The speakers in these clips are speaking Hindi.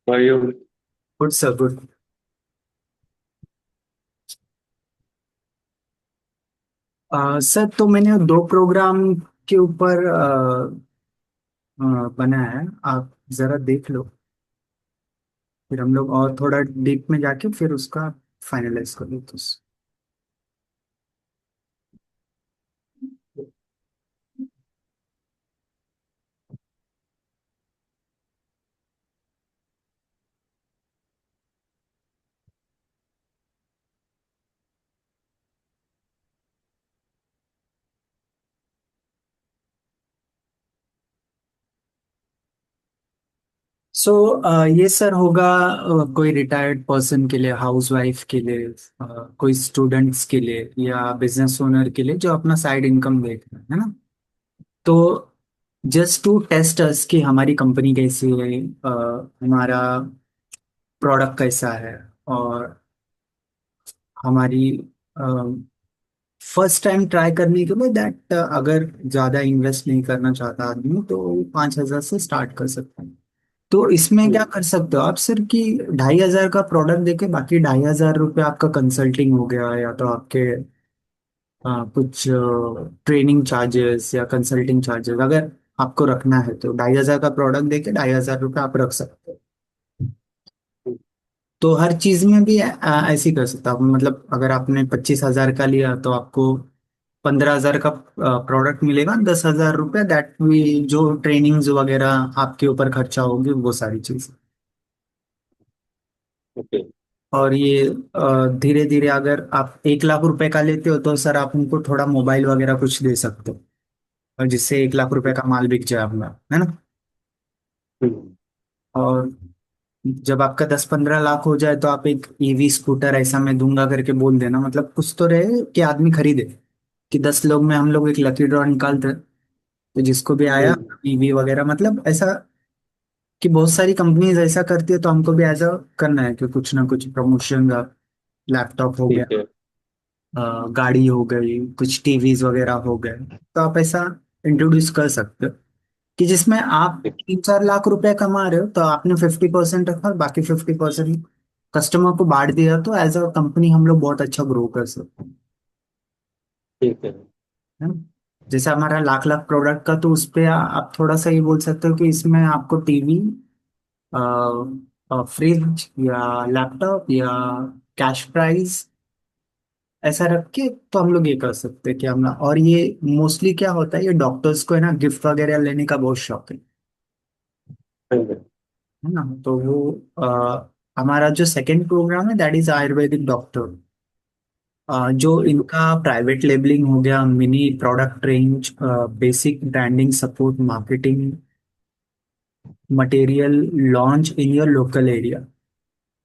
How are you? Good sir good. Sir तो मैंने दो प्रोग्राम के ऊपर बनाया है। आप जरा देख लो, फिर हम लोग और थोड़ा डीप में जाके फिर उसका फाइनलाइज कर लो तो। सो ये सर होगा कोई रिटायर्ड पर्सन के लिए, हाउस वाइफ के लिए, कोई स्टूडेंट्स के लिए या बिजनेस ओनर के लिए जो अपना साइड इनकम देख रहे हैं, है ना। तो जस्ट टू टेस्ट अस कि हमारी कंपनी कैसी है, हमारा प्रोडक्ट कैसा है, और हमारी फर्स्ट टाइम ट्राई करने के लिए दैट अगर ज़्यादा इन्वेस्ट नहीं करना चाहता आदमी तो 5,000 से स्टार्ट कर सकता है। तो इसमें क्या हम्म, कर सकते हो आप सर कि 2,500 का प्रोडक्ट देके बाकी 2,500 रुपये आपका कंसल्टिंग हो गया, या तो आपके कुछ ट्रेनिंग चार्जेस या कंसल्टिंग चार्जेस अगर आपको रखना है तो 2,500 का प्रोडक्ट देके 2,500 रुपये आप रख सकते हो। हम्म, तो हर चीज में भी ऐसे ही कर सकते हो आप। मतलब अगर आपने 25,000 का लिया तो आपको 15,000 का प्रोडक्ट मिलेगा, 10,000 रुपये दैट भी जो ट्रेनिंग्स वगैरह आपके ऊपर खर्चा होगी वो सारी चीज। ओके। और ये धीरे धीरे अगर आप 1 लाख रुपए का लेते हो तो सर आप उनको थोड़ा मोबाइल वगैरह कुछ दे सकते हो, और जिससे 1 लाख रुपए का माल बिक जाए आपका, है ना। हम्म, और जब आपका 10-15 लाख हो जाए तो आप एक ईवी स्कूटर ऐसा मैं दूंगा करके बोल देना, मतलब कुछ तो रहे कि आदमी खरीदे। कि 10 लोग में हम लोग एक लकी ड्रॉ निकालते हैं, तो जिसको भी आया हम्म, ईवी वगैरह, मतलब ऐसा कि बहुत सारी कंपनीज ऐसा करती है, तो हमको भी ऐसा करना है कि कुछ ना कुछ प्रमोशन, लैपटॉप हो ठीक गया, है। गाड़ी हो गई, कुछ टीवीज वगैरह हो गए, तो आप ऐसा इंट्रोड्यूस कर सकते हो कि जिसमें आप ठीक 3-4 लाख रुपए कमा रहे हो तो आपने 50% रखा और बाकी 50% कस्टमर को बांट दिया, तो एज अ कंपनी हम लोग बहुत अच्छा ग्रो कर सकते हैं, ठीक है। है ना। जैसे हमारा लाख लाख प्रोडक्ट का, तो उस पे आप थोड़ा सा ये बोल सकते हो कि इसमें आपको टीवी, फ्रिज या लैपटॉप या कैश प्राइस ऐसा रख के, तो हम लोग ये कर सकते हैं कि हम, और ये मोस्टली क्या होता है, ये डॉक्टर्स को है ना गिफ्ट वगैरह लेने का बहुत शौक हाँ जी। है ना। तो वो हमारा जो सेकंड प्रोग्राम है दैट इज आयुर्वेदिक डॉक्टर, जो ठीक है। इनका प्राइवेट लेबलिंग हो गया, mini product range, basic branding support, marketing material, launch in your local area.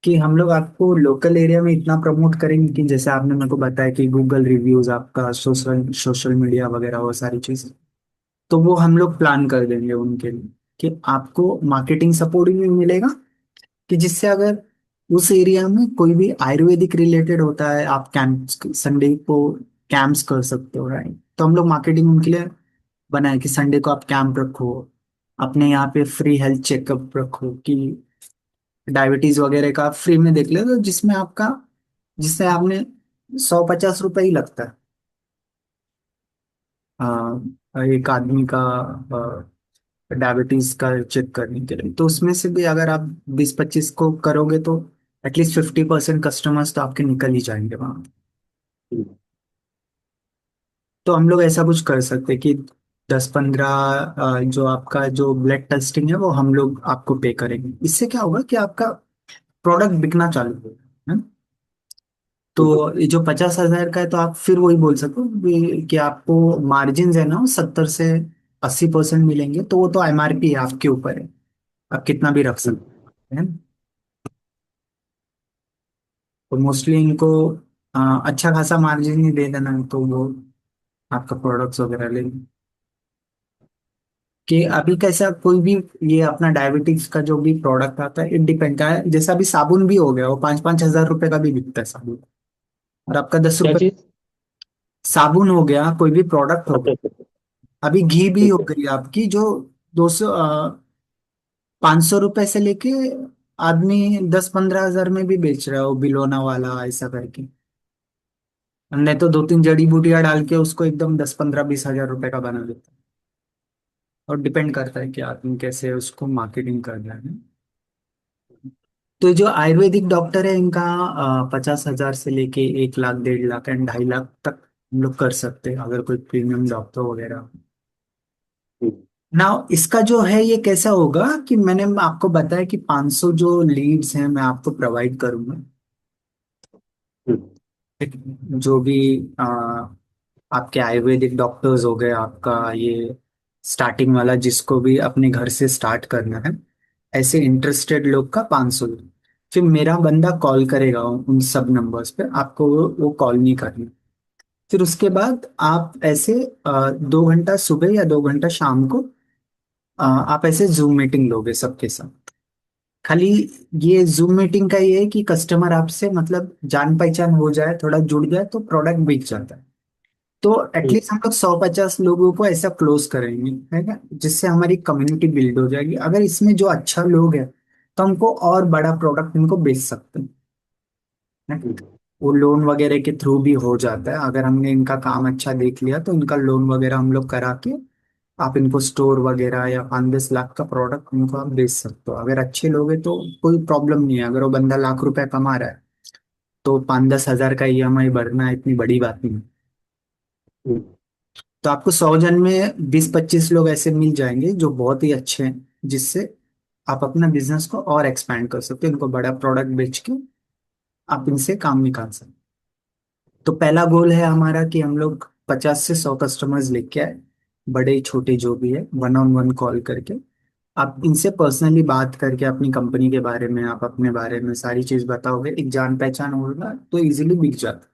कि हम लोग आपको लोकल एरिया में इतना प्रमोट करेंगे कि जैसे आपने मेरे को बताया कि गूगल रिव्यूज, आपका सोशल सोशल मीडिया वगैरह वो सारी चीजें, तो वो हम लोग प्लान कर देंगे उनके लिए कि आपको मार्केटिंग सपोर्ट भी मिलेगा, कि जिससे अगर उस एरिया में कोई भी आयुर्वेदिक रिलेटेड होता है, आप कैंप संडे को कैंप्स कर सकते हो, राइट। तो हम लोग मार्केटिंग उनके लिए बनाए कि संडे को आप कैंप रखो, अपने यहाँ पे फ्री हेल्थ चेकअप रखो, कि डायबिटीज वगैरह का आप फ्री में देख ले, तो जिसमें आपका, जिससे आपने 150 रुपये ही लगता है एक आदमी का डायबिटीज का चेक करने के लिए। तो उसमें से भी अगर आप 20-25 को करोगे तो एटलीस्ट 50% कस्टमर्स तो आपके निकल ही जाएंगे वहां। हम्म, तो हम लोग ऐसा कुछ कर सकते हैं कि 10-15 जो आपका जो ब्लड टेस्टिंग है वो हम लोग आपको पे करेंगे। इससे क्या होगा कि आपका प्रोडक्ट बिकना चालू होगा, है ना? हम्म, तो ये जो 50,000 का है, तो आप फिर वही बोल सको कि आपको मार्जिन है ना, वो 70 से 80% मिलेंगे, तो वो तो एमआरपी है, आपके ऊपर है, आप कितना भी रख हम्म, सकते हैं। तो मोस्टली इनको अच्छा खासा मार्जिन ही दे देना है, तो वो आपका प्रोडक्ट्स वगैरह ले। कि अभी कैसा कोई भी, ये अपना डायबिटीज का जो भी प्रोडक्ट आता है इट डिपेंड का है, जैसा अभी साबुन भी हो गया, वो 5-5 हजार रुपए का भी बिकता है साबुन, और आपका दस क्या रुपए चीज? साबुन हो गया, कोई भी प्रोडक्ट हो अच्छा गया। अच्छा। अभी घी भी ठीक हो है। गई आपकी जो 200, 500 रुपए से लेके आदमी 10-15 हजार में भी बेच रहा है वो बिलोना वाला ऐसा करके। नहीं तो 2-3 जड़ी बूटियां डाल के उसको एकदम 10-15-20 हजार रुपए का बना देता है। और डिपेंड करता है कि आदमी कैसे उसको मार्केटिंग कर रहा है। तो जो आयुर्वेदिक डॉक्टर है इनका 50 हजार से लेके 1 लाख 1.5 लाख एंड 2.5 लाख तक हम लोग कर सकते हैं अगर कोई प्रीमियम डॉक्टर वगैरह। हम्म, ना इसका जो है ये कैसा होगा कि मैंने आपको बताया कि 500 जो लीड्स हैं मैं आपको प्रोवाइड करूंगा। हम्म, ठीक है? जो भी आ, आपके आयुर्वेदिक डॉक्टर्स हो गए आपका ये स्टार्टिंग वाला जिसको भी अपने घर से स्टार्ट करना है ऐसे इंटरेस्टेड लोग का 500। फिर मेरा बंदा कॉल करेगा उन सब नंबर्स पे आपको वो कॉल नहीं करनी। फिर उसके बाद आप ऐसे 2 घंटा सुबह या 2 घंटा शाम को आप ऐसे जूम मीटिंग लोगे सबके साथ। खाली ये जूम मीटिंग का ये है कि कस्टमर आपसे मतलब जान पहचान हो जाए थोड़ा जुड़ जाए तो प्रोडक्ट बिक जाता है। तो हम्म, एटलीस्ट हम लोग 150 लोगों को ऐसा क्लोज करेंगे है ना जिससे हमारी कम्युनिटी बिल्ड हो जाएगी। अगर इसमें जो अच्छा लोग है तो हमको और बड़ा प्रोडक्ट इनको बेच सकते हैं है? हम्म, वो लोन वगैरह के थ्रू भी हो जाता है अगर हमने इनका काम अच्छा देख लिया तो इनका लोन वगैरह हम लोग करा के आप इनको स्टोर वगैरह या 5-10 लाख का प्रोडक्ट उनको आप बेच सकते हो। अगर अच्छे लोग हैं तो कोई प्रॉब्लम नहीं है। अगर वो बंदा लाख रुपए कमा रहा है तो 5-10 हजार का ईएमआई भरना इतनी बड़ी बात नहीं। हम्म, तो आपको 100 जन में 20-25 लोग ऐसे मिल जाएंगे जो बहुत ही अच्छे हैं जिससे आप अपना बिजनेस को और एक्सपैंड कर सकते हो। इनको बड़ा प्रोडक्ट बेच के आप इनसे काम निकाल सकते हो। तो पहला गोल है हमारा कि हम लोग 50 से 100 कस्टमर्स लेके आए बड़े छोटे जो भी है 1-on-1 कॉल करके आप इनसे पर्सनली बात करके अपनी कंपनी के बारे में आप अपने बारे में सारी चीज बताओगे एक जान पहचान होगा तो इजीली बिक जाता है।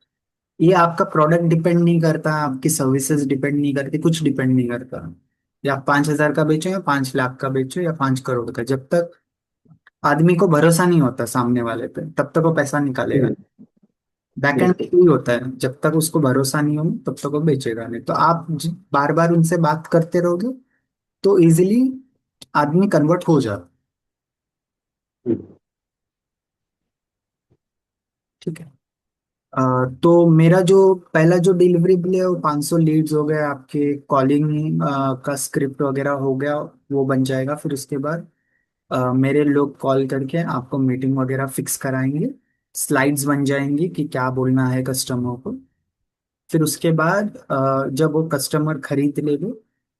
ये आपका प्रोडक्ट डिपेंड नहीं करता आपकी सर्विसेज डिपेंड नहीं करती कुछ डिपेंड नहीं करता। या आप 5 हजार का बेचो या 5 लाख का बेचो या 5 करोड़ का जब तक आदमी को भरोसा नहीं होता सामने वाले पे तब तक वो पैसा निकालेगा। हम्म, बैकएंड पे बिल्कुल। यही होता है जब तक उसको भरोसा नहीं हो तब तक वो बेचेगा नहीं। तो आप बार बार उनसे बात करते रहोगे तो इजीली आदमी कन्वर्ट हो जाता। हम्म, ठीक है। तो मेरा जो पहला जो डिलीवरी बिल है वो 500 लीड्स हो गए आपके कॉलिंग का स्क्रिप्ट वगैरह हो गया वो बन जाएगा। फिर उसके बाद मेरे लोग कॉल करके आपको मीटिंग वगैरह फिक्स कराएंगे। स्लाइड्स बन जाएंगी कि क्या बोलना है कस्टमर को। फिर उसके बाद जब वो कस्टमर खरीद लेंगे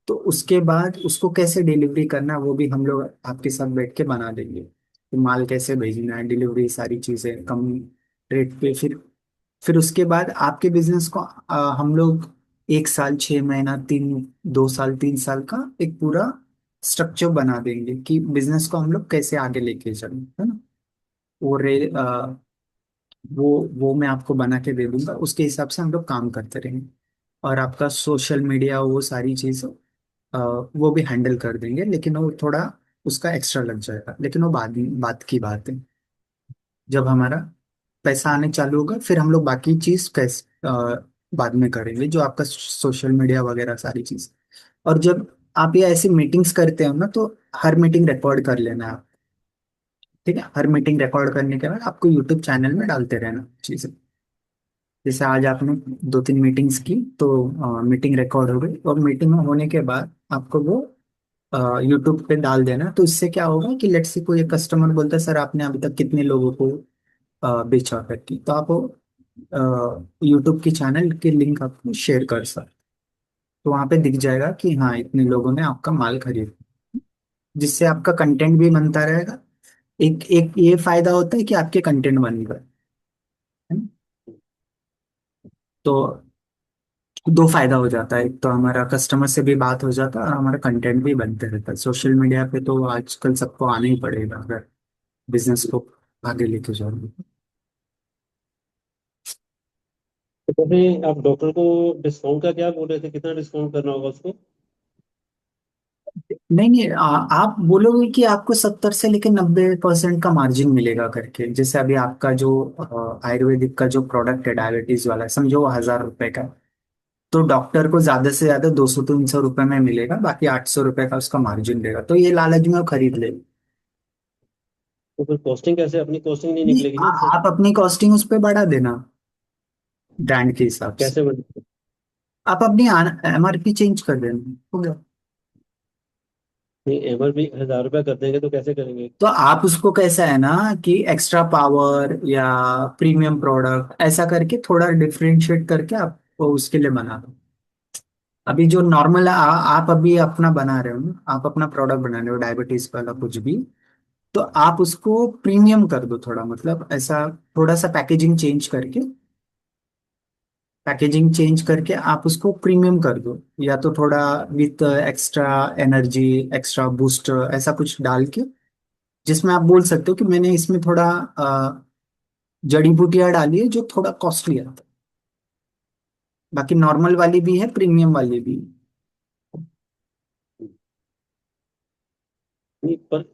तो उसके बाद उसको कैसे डिलीवरी करना है वो भी हम लोग आपके साथ बैठ के बना देंगे कि माल कैसे भेजना है डिलीवरी सारी चीजें कम रेट पे। फिर उसके बाद आपके बिजनेस को हम लोग 1 साल 6 महीना 2 साल 3 साल का एक पूरा स्ट्रक्चर बना देंगे कि बिजनेस को हम लोग कैसे आगे लेके चलें है ना। वो वो मैं आपको बना के दे दूंगा उसके हिसाब से हम लोग काम करते रहेंगे। और आपका सोशल मीडिया वो सारी चीज़ वो भी हैंडल कर देंगे लेकिन वो थोड़ा उसका एक्स्ट्रा लग जाएगा लेकिन वो बात की बात है। जब हमारा पैसा आने चालू होगा फिर हम लोग बाकी चीज़ बाद में करेंगे जो आपका सोशल मीडिया वगैरह सारी चीज़। और जब आप ये ऐसी मीटिंग्स करते हो ना तो हर मीटिंग रिकॉर्ड कर लेना आप। ठीक है। हर मीटिंग रिकॉर्ड करने के बाद आपको यूट्यूब चैनल में डालते रहना चीज़ें। जैसे आज आपने 2-3 मीटिंग्स की तो मीटिंग रिकॉर्ड हो गई और मीटिंग होने के बाद आपको वो यूट्यूब पे डाल देना। तो इससे क्या होगा कि लेट्स से कोई कस्टमर बोलता है सर आपने अभी तक कितने लोगों को बेचा करके तो आप यूट्यूब की चैनल की लिंक आपको शेयर कर सकते। तो वहाँ पे दिख जाएगा कि हाँ इतने लोगों ने आपका माल खरीदा जिससे आपका कंटेंट भी बनता रहेगा। एक एक ये फायदा होता है कि आपके कंटेंट बन गए है ना? तो दो फायदा हो जाता है एक तो हमारा कस्टमर से भी बात हो जाता है और हमारा कंटेंट भी बनते रहता है। सोशल मीडिया पे तो आजकल सबको आना ही पड़ेगा अगर बिजनेस को आगे लेके जाओगे। तो फिर आप डॉक्टर को डिस्काउंट का क्या बोल रहे थे, कितना डिस्काउंट करना होगा उसको? नहीं नहीं आप बोलोगे कि आपको 70 से लेकर 90% का मार्जिन मिलेगा करके। जैसे अभी आपका जो आयुर्वेदिक का जो प्रोडक्ट है डायबिटीज वाला समझो वो 1,000 रुपए का। तो डॉक्टर को ज्यादा से ज्यादा 200-300 रुपए में मिलेगा बाकी 800 रुपए का उसका मार्जिन देगा तो ये लालच में वो खरीद ले। तो फिर कॉस्टिंग कैसे, अपनी कॉस्टिंग नहीं नहीं, निकलेगी ना इससे? आप अपनी कॉस्टिंग उस पर बढ़ा देना ब्रांड के हिसाब से। कैसे बने? आप अपनी एमआरपी चेंज कर देना, हो गया। नहीं, MRP 1000 रुपया कर देंगे तो कैसे करेंगे? तो आप उसको कैसा है ना कि एक्स्ट्रा पावर या प्रीमियम प्रोडक्ट ऐसा करके थोड़ा डिफरेंशिएट करके आप उसके लिए बना दो। अभी जो नॉर्मल आप अभी अपना बना रहे हो ना, आप अपना प्रोडक्ट बना रहे हो डायबिटीज वाला कुछ भी, तो आप उसको प्रीमियम कर दो थोड़ा, मतलब ऐसा थोड़ा सा पैकेजिंग चेंज करके आप उसको प्रीमियम कर दो, या तो थोड़ा with extra energy, extra booster ऐसा कुछ डाल के, जिसमें आप बोल सकते हो कि मैंने इसमें थोड़ा जड़ी बूटियां डाली है जो थोड़ा कॉस्टली आता है। बाकी नॉर्मल वाली भी है, प्रीमियम वाली भी है। नहीं, पर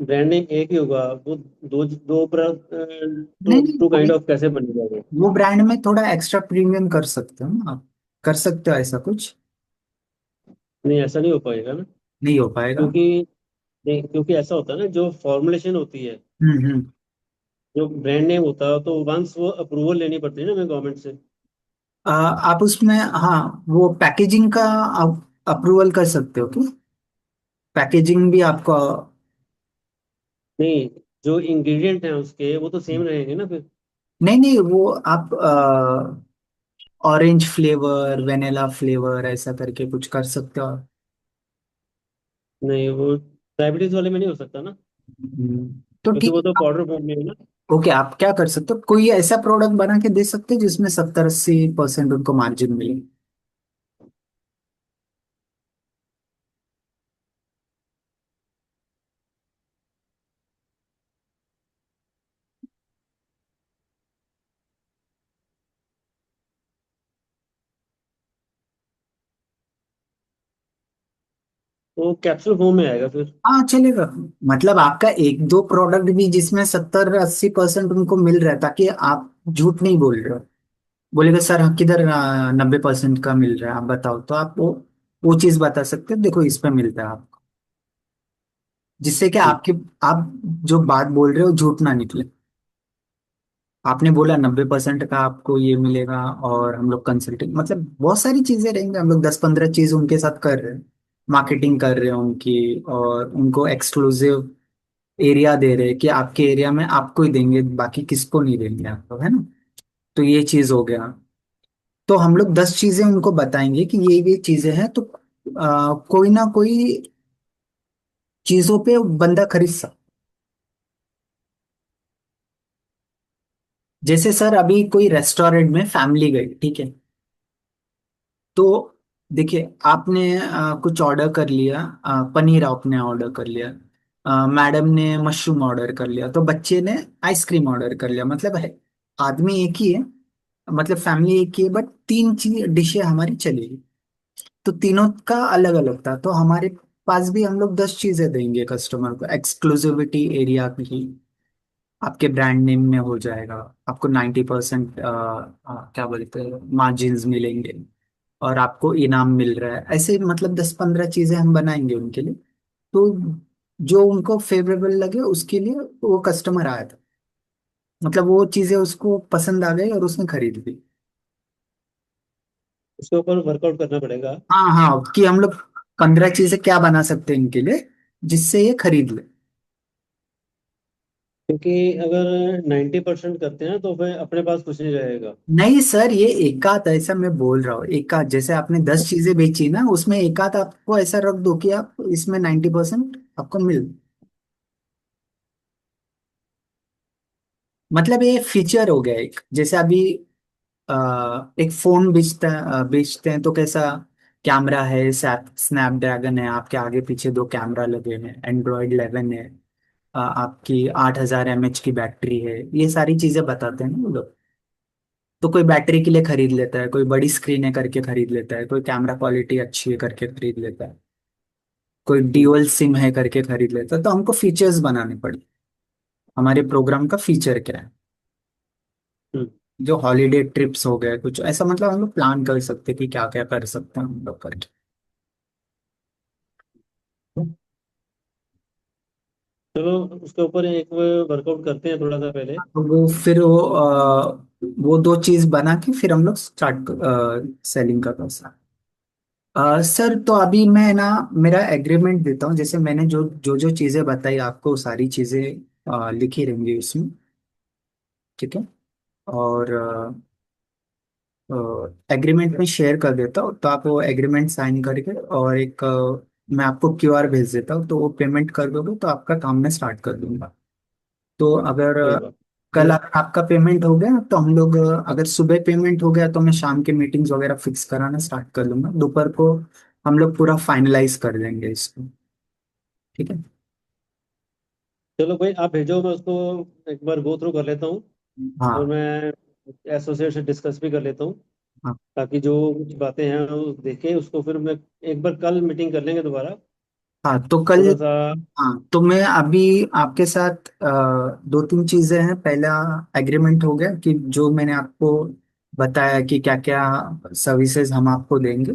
ब्रांडिंग एक ही होगा वो, दो दो नहीं टू नहीं, टू काइंड ऑफ कैसे बनेगा वो? वो ब्रांड में थोड़ा एक्स्ट्रा प्रीमियम कर सकते हो ना आप, कर सकते हो ऐसा कुछ। नहीं, ऐसा नहीं हो पाएगा ना। नहीं हो पाएगा। क्योंकि नहीं, क्योंकि ऐसा होता है ना, जो फॉर्मुलेशन होती है, हम्म। जो ब्रांड नेम होता है, तो वंस वो अप्रूवल लेनी पड़ती है ना हमें गवर्नमेंट से। आप उसमें हाँ वो पैकेजिंग का आप अप्रूवल कर सकते हो क्या? पैकेजिंग भी आपको। नहीं, जो इंग्रेडिएंट हैं उसके वो तो सेम रहेंगे ना फिर। नहीं नहीं, वो आप ऑरेंज फ्लेवर, वेनिला फ्लेवर ऐसा करके कुछ कर सकते हो। नहीं, वो डायबिटीज वाले में नहीं हो सकता ना, तो क्योंकि ठीक वो तो है। पाउडर फॉर्म में है ना। ओके, आप क्या कर सकते हो, कोई ऐसा प्रोडक्ट बना के दे सकते हैं जिसमें 70-80% उनको मार्जिन मिले। वो कैप्सूल फॉर्म में आएगा फिर। हाँ चलेगा। मतलब आपका एक दो प्रोडक्ट भी जिसमें 70-80% उनको मिल रहा है, ताकि आप झूठ नहीं बोल रहे हो। बोलेगा सर हाँ, किधर 90% का मिल रहा है, आप बताओ, तो आप वो चीज बता सकते हो, देखो इस पे मिलता है आपको। जिससे कि ठीक। आपकी आप जो बात बोल रहे हो झूठ ना निकले। आपने बोला 90% का आपको ये मिलेगा, और हम लोग कंसल्टिंग मतलब बहुत सारी चीजें रहेंगे, हम लोग 10-15 चीज उनके साथ कर रहे हैं, मार्केटिंग कर रहे हैं उनकी, और उनको एक्सक्लूसिव एरिया दे रहे हैं कि आपके एरिया में आपको ही देंगे, बाकी किसको नहीं देंगे आप लोग, है ना। तो ये चीज हो गया। तो हम लोग 10 चीजें उनको बताएंगे कि ये चीजें हैं, तो कोई ना कोई चीजों पे बंदा खरीद सकता। जैसे सर अभी कोई रेस्टोरेंट में फैमिली गई, ठीक है, तो देखिए आपने कुछ ऑर्डर कर लिया, पनीर आपने ऑर्डर कर लिया, मैडम ने मशरूम ऑर्डर कर लिया, तो बच्चे ने आइसक्रीम ऑर्डर कर लिया, मतलब है आदमी एक ही है, मतलब फैमिली एक ही है, बट तीन चीज डिशें हमारी चलेगी। तो तीनों का अलग अलग था, तो हमारे पास भी हम लोग 10 चीजें देंगे कस्टमर को, एक्सक्लूसिविटी एरिया की, आपके ब्रांड नेम में हो जाएगा, आपको 90% क्या बोलते हैं मार्जिन्स मिलेंगे, और आपको इनाम मिल रहा है, ऐसे मतलब 10-15 चीजें हम बनाएंगे उनके लिए। तो जो उनको फेवरेबल लगे उसके लिए वो कस्टमर आया था, मतलब वो चीजें उसको पसंद आ गई और उसने खरीद ली। उसके ऊपर वर्कआउट करना पड़ेगा। हाँ हाँ, कि हम लोग 15 चीजें क्या बना सकते हैं इनके लिए जिससे ये खरीद ले। क्योंकि अगर 90% करते हैं तो फिर अपने पास कुछ नहीं रहेगा। नहीं सर, ये एकाध ऐसा मैं बोल रहा हूँ, एकाध जैसे आपने 10 चीजें बेची ना, उसमें एकाध आपको ऐसा रख दो कि आप इसमें 90% आपको मिल, मतलब ये फीचर हो गया एक, जैसे अभी एक फोन बेचते हैं तो कैसा कैमरा है, स्नैपड्रैगन है, आपके आगे पीछे दो कैमरा लगे हैं, एंड्रॉयड 11 है, आपकी 8,000 mAh की बैटरी है, ये सारी चीजें बताते हैं ना वो लोग। तो कोई बैटरी के लिए खरीद लेता है, कोई बड़ी स्क्रीन है करके खरीद लेता है, कोई कैमरा क्वालिटी अच्छी है करके खरीद लेता है, कोई हम्म। ड्यूअल सिम है करके खरीद लेता है, तो हमको फीचर्स बनाने पड़े। हमारे प्रोग्राम का फीचर क्या है, हम्म। जो हॉलीडे ट्रिप्स हो गए कुछ ऐसा, मतलब हम लोग प्लान कर सकते हैं कि क्या क्या कर सकते हैं हम लोग करके। चलो उसके ऊपर एक वर्कआउट करते हैं थोड़ा सा पहले। तो वो फिर वो दो चीज बना के फिर हम लोग स्टार्ट सेलिंग का पैसा। सर तो अभी मैं ना मेरा एग्रीमेंट देता हूँ, जैसे मैंने जो जो जो चीजें बताई आपको सारी चीजें लिखी रहेंगी उसमें। ठीक है। और एग्रीमेंट में शेयर कर देता हूँ, तो आप वो एग्रीमेंट साइन करके और एक मैं आपको क्यूआर भेज देता हूँ, तो वो पेमेंट कर दोगे तो आपका काम मैं स्टार्ट कर दूंगा। तो अगर कोई बात कल नहीं। अगर आपका पेमेंट हो गया तो हम लोग अगर सुबह पेमेंट हो गया तो मैं शाम के मीटिंग्स वगैरह फिक्स कराना स्टार्ट कर लूंगा, दोपहर को हम लोग पूरा फाइनलाइज कर देंगे इसको। ठीक है। चलो भाई आप भेजो, मैं उसको एक बार गो थ्रू कर लेता हूँ। और हाँ मैं एसोसिएट से डिस्कस भी कर लेता हूँ, हाँ ताकि जो कुछ बातें हैं वो देखें उसको। फिर मैं एक बार कल मीटिंग कर लेंगे दोबारा, हाँ। तो कल, थोड़ा सा। हाँ तो मैं अभी आपके साथ दो तीन चीजें हैं। पहला एग्रीमेंट हो गया कि जो मैंने आपको बताया कि क्या क्या सर्विसेज हम आपको देंगे,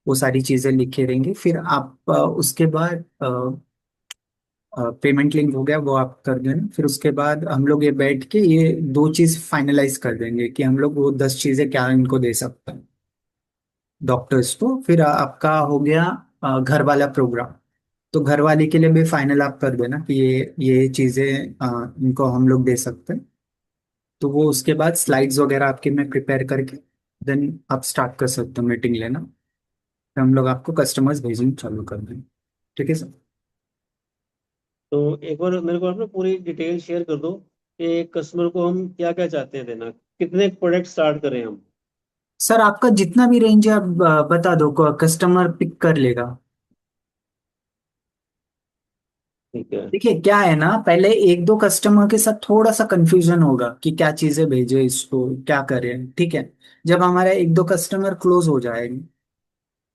वो सारी चीजें लिखे रहेंगी। फिर आप उसके बाद पेमेंट लिंक हो गया, वो आप कर देना। फिर उसके बाद हम लोग ये बैठ के ये दो चीज फाइनलाइज कर देंगे कि हम लोग वो 10 चीजें क्या इनको दे सकते हैं डॉक्टर्स को। फिर आपका हो गया घर वाला प्रोग्राम। तो घर वाले के लिए भी फाइनल आप कर देना कि ये चीजें इनको हम लोग दे सकते हैं। तो वो उसके बाद स्लाइड्स वगैरह आपके मैं प्रिपेयर करके देन आप स्टार्ट कर सकते हो मीटिंग लेना। फिर हम लोग आपको कस्टमर्स भेजना चालू कर देंगे। ठीक है सर। तो एक बार मेरे को आप ना पूरी डिटेल शेयर कर दो कि कस्टमर को हम क्या क्या चाहते हैं देना, कितने प्रोडक्ट स्टार्ट करें हम। सर आपका जितना भी रेंज है आप बता दो, कस्टमर पिक कर लेगा। ठीक है। देखिए क्या है ना, पहले एक दो कस्टमर के साथ थोड़ा सा कंफ्यूजन होगा कि क्या चीजें भेजे इसको, क्या करें। ठीक है। जब हमारा एक दो कस्टमर क्लोज हो जाएंगे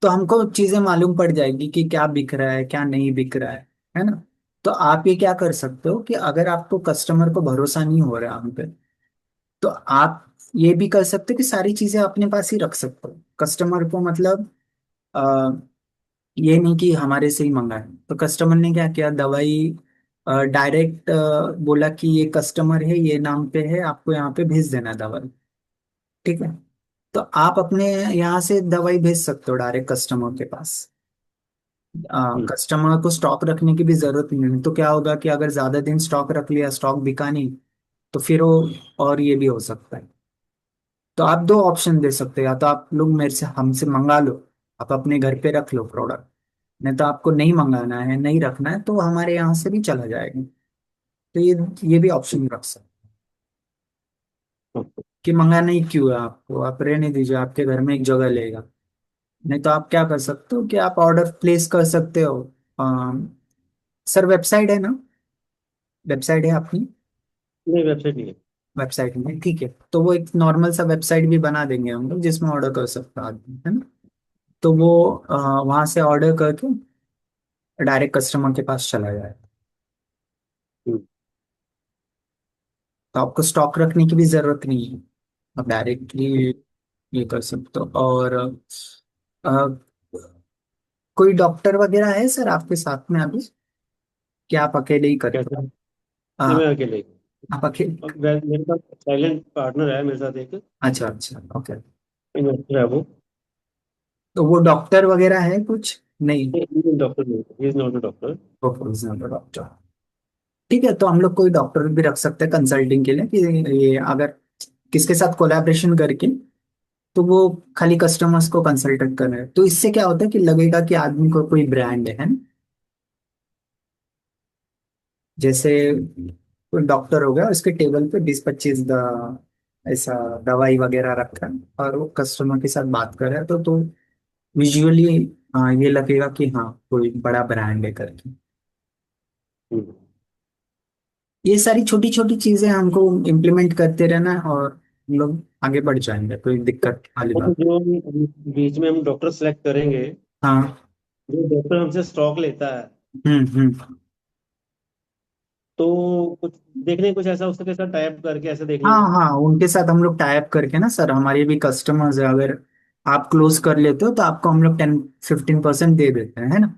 तो हमको चीजें मालूम पड़ जाएगी कि क्या बिक रहा है क्या नहीं बिक रहा है ना। तो आप ये क्या कर सकते हो कि अगर आपको कस्टमर को भरोसा नहीं हो रहा हम पे, तो आप ये भी कर सकते हो कि सारी चीजें अपने पास ही रख सकते हो। कस्टमर को मतलब ये नहीं कि हमारे से ही मंगाए। तो कस्टमर ने क्या किया, दवाई डायरेक्ट बोला कि ये कस्टमर है, ये नाम पे है, आपको यहाँ पे भेज देना दवाई। ठीक है। तो आप अपने यहाँ से दवाई भेज सकते हो डायरेक्ट कस्टमर के पास। हम्म। कस्टमर को स्टॉक रखने की भी जरूरत नहीं है। तो क्या होगा कि अगर ज्यादा दिन स्टॉक रख लिया, स्टॉक बिका नहीं, तो फिर वो और ये भी हो सकता है। तो आप दो ऑप्शन दे सकते हो, या तो आप लोग मेरे से हमसे मंगा लो, आप अपने घर पे रख लो प्रोडक्ट। नहीं तो आपको नहीं मंगाना है, नहीं रखना है, तो हमारे यहाँ से भी चला जाएगा। तो ये भी ऑप्शन रख सकते हो ओके। कि मंगाना ही क्यों है आपको, आप रहने दीजिए, आपके घर में एक जगह लेगा। नहीं तो आप क्या कर सकते हो कि आप ऑर्डर प्लेस कर सकते हो। सर वेबसाइट है ना, वेबसाइट है अपनी। नहीं, वेबसाइट नहीं है। वेबसाइट में ठीक है, तो वो एक नॉर्मल सा वेबसाइट भी बना देंगे हम लोग जिसमें ऑर्डर कर सकता है आदमी, है ना। तो वो वहां से ऑर्डर करके डायरेक्ट कस्टमर के पास चला जाए। हम्म। तो आपको स्टॉक रखने की भी जरूरत नहीं है, आप डायरेक्टली ये कर सकते हो। और अ, कोई डॉक्टर वगैरह है सर आपके साथ में अभी, क्या आप अकेले ही करते कैसे? हो? नहीं, मैं हाँ, अकेले ही हूँ। आप अकेले। अब मेरे पास साइलेंट पार्टनर है मेरे साथ, एक अच्छा अच्छा ओके। इन्वेस्टर है वो। तो वो डॉक्टर वगैरह है कुछ नहीं? डॉक्टर नहीं, he is not a doctor. Professional doctor. ठीक है, तो हम लोग कोई डॉक्टर भी रख सकते हैं कंसल्टिंग के लिए, कि ये अगर किसके साथ कोलैबोरेशन करके, तो वो खाली कस्टमर्स को कंसल्टेंट कर रहे हैं, तो इससे क्या होता है कि लगेगा कि आदमी को कोई ब्रांड है ना। जैसे कोई डॉक्टर हो गया, उसके टेबल पे 20-25 ऐसा दवाई वगैरह रखा है और वो कस्टमर के साथ बात कर रहा है, तो विजुअली ये लगेगा कि हाँ कोई बड़ा ब्रांड है करके। हम्म। ये सारी छोटी छोटी चीजें हमको इम्प्लीमेंट करते रहना है और हम लोग आगे बढ़ जाएंगे, कोई दिक्कत वाली तो बात। जो बीच में हम डॉक्टर सेलेक्ट करेंगे, हाँ। जो डॉक्टर हमसे स्टॉक लेता है, हम्म। तो कुछ देखने कुछ ऐसा उसके साथ टाइप करके ऐसे देख हाँ लेंगे। हाँ, उनके साथ हम लोग टाइप करके ना सर, हमारे भी कस्टमर्स है, अगर आप क्लोज कर लेते हो तो आपको हम लोग 10-15% दे देते हैं, है ना।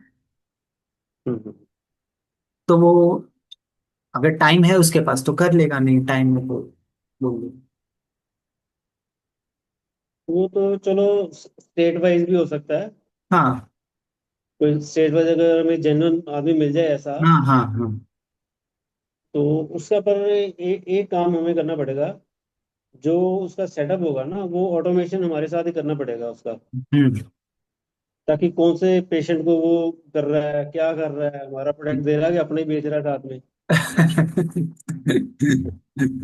हम्म। तो वो अगर टाइम है उसके पास तो कर लेगा, नहीं टाइम में तो बोल दो। वो तो चलो स्टेट वाइज भी हो सकता है। हाँ कोई स्टेट वाइज अगर हमें जेन्युइन आदमी मिल जाए ऐसा, हाँ हाँ हाँ। तो उसका पर एक काम हमें करना पड़ेगा। जो उसका सेटअप होगा ना, वो ऑटोमेशन हमारे साथ ही करना पड़ेगा उसका। हम्म। ताकि कौन से पेशेंट को वो कर रहा है, क्या कर रहा है, हमारा प्रोडक्ट दे रहा है कि अपने ही बेच रहा है साथ में।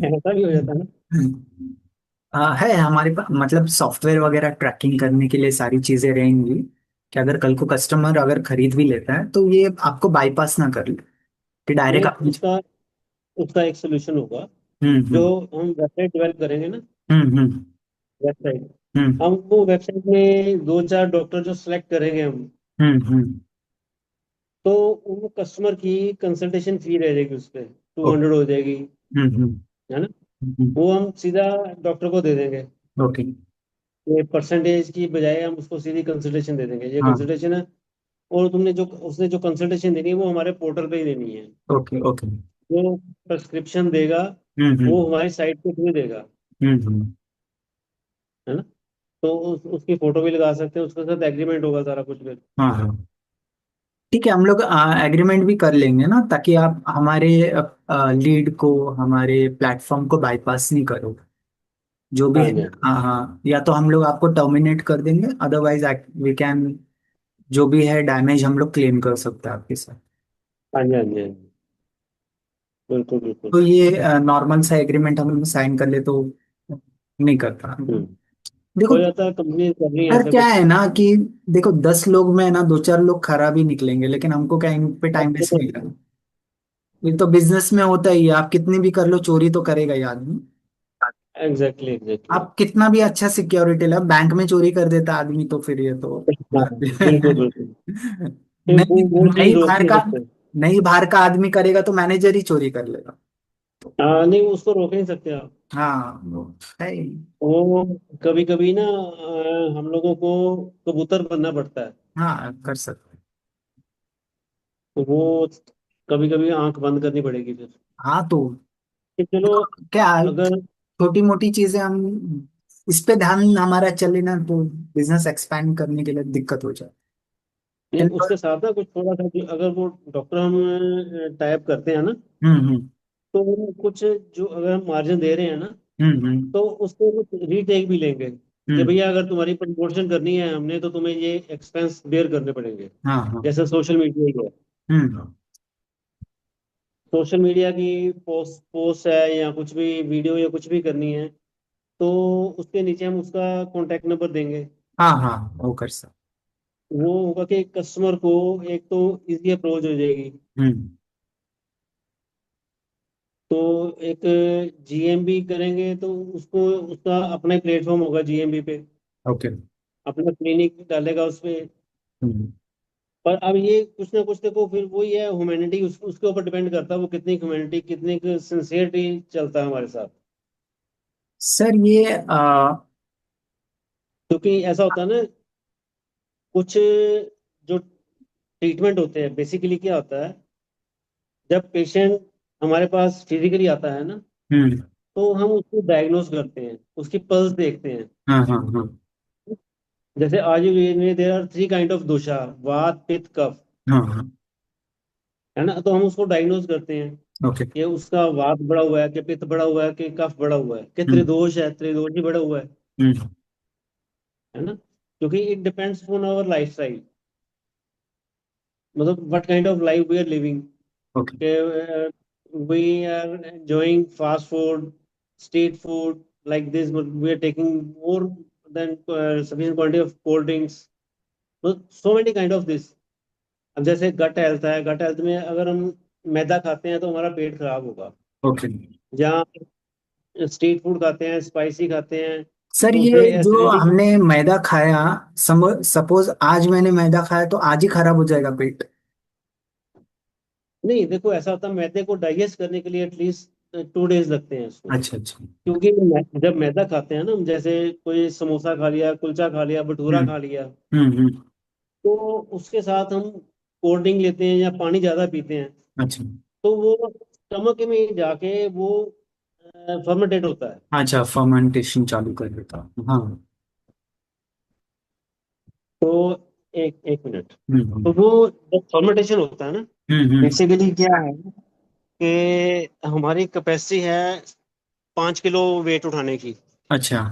ऐसा भी हो जाता है ना। है हमारे पास, मतलब सॉफ्टवेयर वगैरह ट्रैकिंग करने के लिए सारी चीजें रहेंगी, कि अगर कल को कस्टमर अगर खरीद भी लेता है तो ये आपको बाईपास ना कर ले, कि डायरेक्ट नहीं, आप। उसका उसका एक सोल्यूशन होगा। जो हम्म। हम वेबसाइट डेवलप करेंगे ना, हम्म। वेबसाइट, हम्म। हम वो वेबसाइट में दो चार डॉक्टर जो सिलेक्ट करेंगे हम, हम्म। तो वो कस्टमर की कंसल्टेशन फी रह जाएगी उस पर, टू ओके। हंड्रेड हो जाएगी। हम्म। है ना। हम्म। वो हम सीधा डॉक्टर को दे देंगे। ओके। ये परसेंटेज की बजाय हम उसको सीधी कंसल्टेशन दे देंगे, ये हाँ। कंसल्टेशन है। और तुमने जो उसने जो कंसल्टेशन देनी है वो हमारे पोर्टल पे ही देनी है। Okay okay. जो प्रेस्क्रिप्शन देगा वो हम्म। हमारी साइट पे थ्रू देगा। हम्म। है ना। तो उसकी फोटो भी लगा सकते हैं, उसके साथ एग्रीमेंट होगा सारा कुछ भी। हाँ हाँ। ठीक है, हम लोग एग्रीमेंट भी कर लेंगे ना, ताकि आप हमारे लीड को, हमारे प्लेटफॉर्म को बाईपास नहीं करो, जो भी हाँ है। जी, हाँ जी। हाँ हाँ, या तो हम लोग आपको टर्मिनेट कर देंगे, अदरवाइज वी कैन, जो भी है डैमेज हम लोग क्लेम कर सकते हैं आपके साथ। हाँ जी, हाँ जी, हाँ जी। बिल्कुल बिल्कुल। तो ये नॉर्मल सा एग्रीमेंट हम लोग साइन कर ले तो नहीं करता। हम्म। देखो, हो जाता है, कंपनी कर रही है यार ऐसा क्या कुछ। है ना कि देखो 10 लोग में ना दो चार लोग खराब ही निकलेंगे, लेकिन हमको क्या इन पे टाइम वेस्ट देखो, नहीं करना। ये तो बिजनेस में होता ही है, आप कितनी भी कर लो चोरी तो करेगा ही आदमी। Exactly exactly. आप कितना भी अच्छा सिक्योरिटी ला, बैंक में चोरी कर देता आदमी तो फिर ये तो बात बिल्कुल बिल्कुल। फिर नहीं, वो चीज नहीं रोक बाहर नहीं का, सकते। नहीं बाहर का आदमी करेगा तो मैनेजर ही चोरी कर लेगा। हाँ, नहीं उसको रोक नहीं सकते आप। हाँ वो है ही। वो कभी कभी ना हम लोगों को कबूतर बनना पड़ता है। हाँ कर सकते। तो वो कभी कभी आंख बंद करनी पड़ेगी फिर। हाँ तो कि चलो, देखो, क्या अगर छोटी मोटी चीजें हम इस पे ध्यान हमारा चले ना तो बिजनेस एक्सपैंड करने के लिए दिक्कत हो जाए। ये इन पर। उसके साथ ना कुछ थोड़ा सा अगर वो डॉक्टर हम टाइप करते हैं ना, हम्म। तो वो कुछ जो अगर हम मार्जिन दे रहे हैं ना, हम्म। तो उसको कुछ रीटेक भी लेंगे कि हम्म। भैया अगर तुम्हारी प्रमोशन करनी है हमने, तो तुम्हें ये एक्सपेंस बेयर करने पड़ेंगे। हाँ हाँ। जैसे सोशल मीडिया ही है। हम्म। सोशल मीडिया की पोस्ट पोस्ट है या कुछ भी वीडियो या कुछ भी करनी है, तो उसके नीचे हम उसका कॉन्टैक्ट नंबर देंगे। हाँ हाँ वो कर सकते। वो होगा कि कस्टमर को एक तो इजी अप्रोच हो जाएगी। हम्म। तो एक जीएमबी करेंगे तो उसको उसका अपना ही प्लेटफॉर्म होगा जीएमबी पे, ओके। अपना क्लिनिक डालेगा उस पे। हम्म। पर अब ये कुछ ना कुछ देखो, फिर वही है ह्यूमैनिटी, उसके ऊपर डिपेंड करता है वो कितनी ह्यूमैनिटी, कितनी सिंसियरिटी चलता है हमारे साथ। सर ये क्योंकि ऐसा होता है ना, कुछ जो ट्रीटमेंट होते हैं बेसिकली क्या होता है, जब पेशेंट हमारे पास फिजिकली आता है ना, हम्म। तो हम उसको डायग्नोज करते हैं, उसकी पल्स देखते हैं। हाँ हाँ हाँ जैसे आयुर्वेद में there are three kind of dosha, vata पित्त कफ। हाँ हाँ। है ना, तो हम उसको डायग्नोज करते हैं ओके। कि उसका वात बढ़ा हुआ है, कि पित्त बढ़ा हुआ है, कि कफ बढ़ा हुआ है, कि हम्म। त्रिदोष है, त्रिदोष ही बढ़ा हुआ है। हम्म। है ना। क्योंकि it depends on our lifestyle, मतलब what kind of life we are living. Okay. We are enjoying fast food, street food, like this, we are taking more than sufficient quantity of cold drinks, so many kind of this। अब जैसे गट हेल्थ है, गट हेल्थ में अगर हम मैदा खाते हैं तो हमारा पेट खराब होगा। ओके। जहाँ स्ट्रीट फूड खाते हैं, स्पाइसी खाते हैं, सर तो ये फिर जो एसिडिटी। हमने मैदा खाया, सपोज आज मैंने मैदा खाया तो आज ही खराब हो जाएगा पेट? नहीं देखो, ऐसा होता है मैदे को डाइजेस्ट करने के लिए एटलीस्ट 2 डेज लगते हैं उसको। अच्छा अच्छा। क्योंकि जब मैदा खाते हैं ना हम, जैसे कोई समोसा खा लिया, कुलचा खा लिया, भटूरा हम्म। खा लिया, हम्म। तो उसके साथ हम कोल्ड ड्रिंक लेते हैं या पानी ज्यादा पीते हैं, अच्छा। तो वो स्टमक में जाके वो फर्मेंटेट होता है। अच्छा, फर्मेंटेशन चालू कर देता। हाँ। तो एक एक मिनट। तो हम्म। वो जब फर्मेंटेशन होता है ना, हम्म। बेसिकली क्या है कि हमारी कैपेसिटी है 5 किलो वेट उठाने की। अच्छा।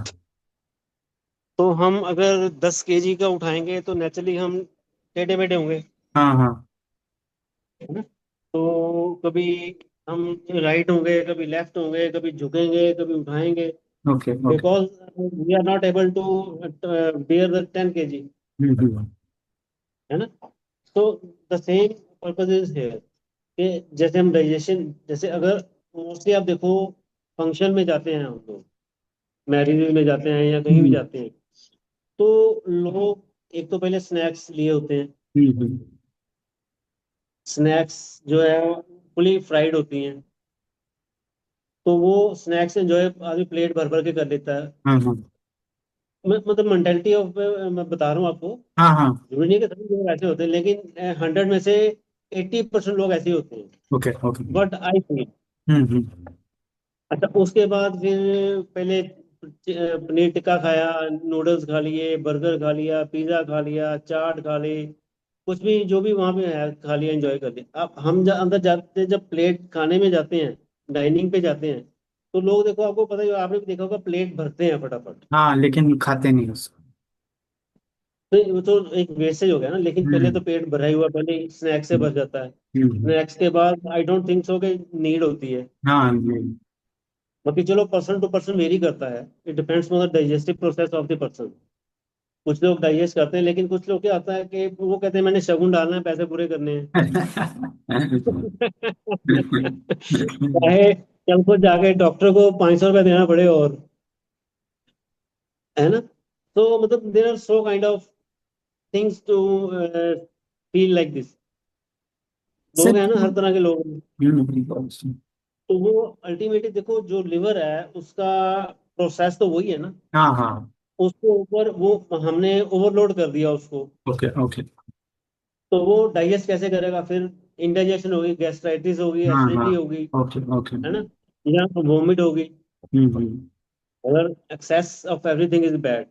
तो हम अगर 10 केजी का उठाएंगे तो नेचुरली हम टेढ़े मेढ़े होंगे, हाँ हाँ। है ना। तो कभी हम राइट होंगे, कभी लेफ्ट होंगे, कभी झुकेंगे, कभी उठाएंगे, okay okay. Because we are not able to bear the 10 KG, hmm. है ना। तो the same purpose is here कि जैसे हम डाइजेशन, जैसे अगर मोस्टली आप देखो फंक्शन में जाते हैं हम लोग, मैरिज में जाते हैं या कहीं भी हम्म। जाते हैं, तो लोग एक तो पहले स्नैक्स लिए होते हैं। हम्म। स्नैक्स जो है फुली फ्राइड होती हैं, तो वो स्नैक्स एंजॉय आदमी प्लेट भर भर के कर लेता है। हाँ हाँ। मतलब मेंटेलिटी ऑफ, मैं बता रहा हूँ आपको, हाँ हाँ। जरूरी नहीं है कि सभी लोग ऐसे होते हैं, लेकिन 100 में से 80% लोग ऐसे ही होते हैं, okay okay. But I feel. Hmm. अच्छा, उसके बाद फिर पहले पनीर टिक्का खाया, नूडल्स खा लिए, बर्गर खा लिया, पिज्जा खा लिया, चाट खा ली, कुछ भी जो भी वहां पे है खा लिया, एंजॉय कर लिया। अब हम अंदर जाते हैं, जब प्लेट खाने में जाते हैं, डाइनिंग पे जाते हैं, तो लोग देखो, आपको पता ही, आपने भी देखा होगा, प्लेट भरते हैं फटाफट। हाँ, लेकिन खाते नहीं उसको। तो वो तो एक वेस्टेज हो गया ना, लेकिन पहले हम्म। तो पेट भरा ही हुआ, पहले स्नैक्स से भर जाता है। हम्म। स्नैक्स के बाद आई डोंट थिंक सो कि नीड होती है। हाँ बाकी चलो, पर्सन टू पर्सन वेरी करता है, it depends on the digestive process of the person. कुछ लोग डाइजेस्ट करते हैं, लेकिन कुछ लोग क्या आता है कि वो कहते हैं मैंने शगुन डालना है, पैसे पूरे करने हैं। चाहे कल को जाके डॉक्टर को 500 रुपया देना पड़े, और, है ना। तो मतलब there are so kind of things to feel like this. Sir. लोग हैं ना, हर तरह के लोग हैं। हम्म। तो वो अल्टीमेटली देखो, जो लिवर है उसका प्रोसेस तो वही है ना। हाँ हाँ। उसके ऊपर वो हमने ओवरलोड कर दिया उसको, ओके ओके। तो वो डाइजेस्ट कैसे करेगा फिर। इंडाइजेशन होगी, गैस्ट्राइटिस होगी, हाँ हाँ। एसिडिटी होगी, ओके ओके। है ना, या वोमिट होगी। हम्म। अगर excess of everything is bad,